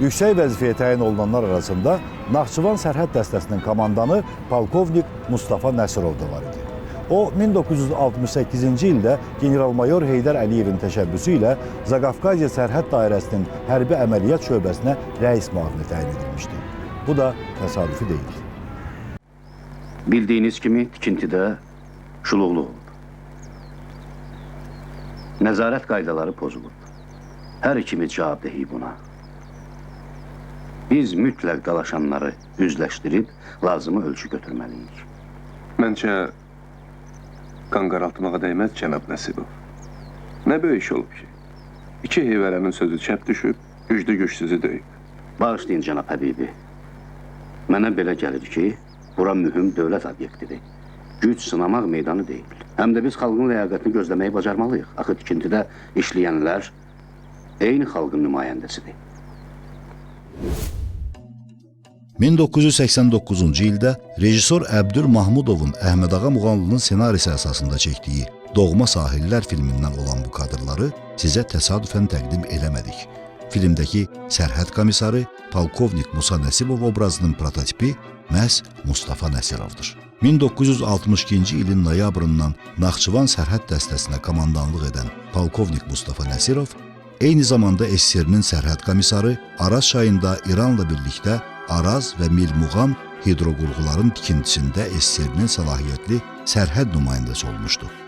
Yüksək vəzifəyə təyin olunanlar arasında Naxçıvan sərhəd dəstəsinin komandanı polkovnik Mustafa Nəsirov da var idi. O, 1968-ci ildə general-mayor Heydər Əliyevin təşəbbüsü ilə Zaqafqaziya sərhəd dairəsinin hərbi əməliyyat şöbəsinə rəis müavini təyin edilmişdi. Bu da təsadüfi deyildi. Bildiyiniz kimi tikintidə şuluqluq olub. Nəzarət qaydaları pozulub. Hər ikimiz cavabdehik buna. Biz mütləq dalaşanları üzləşdirib lazımı ölçü götürməliyik. Məncə qan qaraltmağa dəyməz cənab Nəsibov. Nə böyük iş olub ki? İki heyvərənin sözü çəp düşüb, güclü gücsüzü döyüb. Bağışlayın cənab Həbibi. Mənə belə gəlir ki, bura mühüm dövlət obyektidir. Güc sınamaq meydanı deyil. Həm də biz xalqın ləyaqətini gözləməyi bacarmalıyıq. Axı tikintidə işləyənlər eyni xalqın nümayəndəsidir. 1989-cu ildə rejissor Əbdül Mahmudovun Əhmədağa Muğanlının senarisi əsasında çəkdiyi Doğma Sahillər filmindən olan bu kadrları sizə təsadüfən təqdim eləmədik. Filmdəki sərhəd komissarı polkovnik Musa Nəsibov obrazının prototipi məhz Mustafa Nəsirovdur. 1962-ci ilin noyabrından Naxçıvan sərhəd dəstəsinə komandanlıq edən polkovnik Mustafa Nəsirov eyni zamanda SSR-nin sərhəd komissarı, Araz çayında İranla birlikdə Araz və Milmuğam hidroqurğuların tikintisində SSR-nin səlahiyyətli sərhəd nümayəndəsi olmuşdu.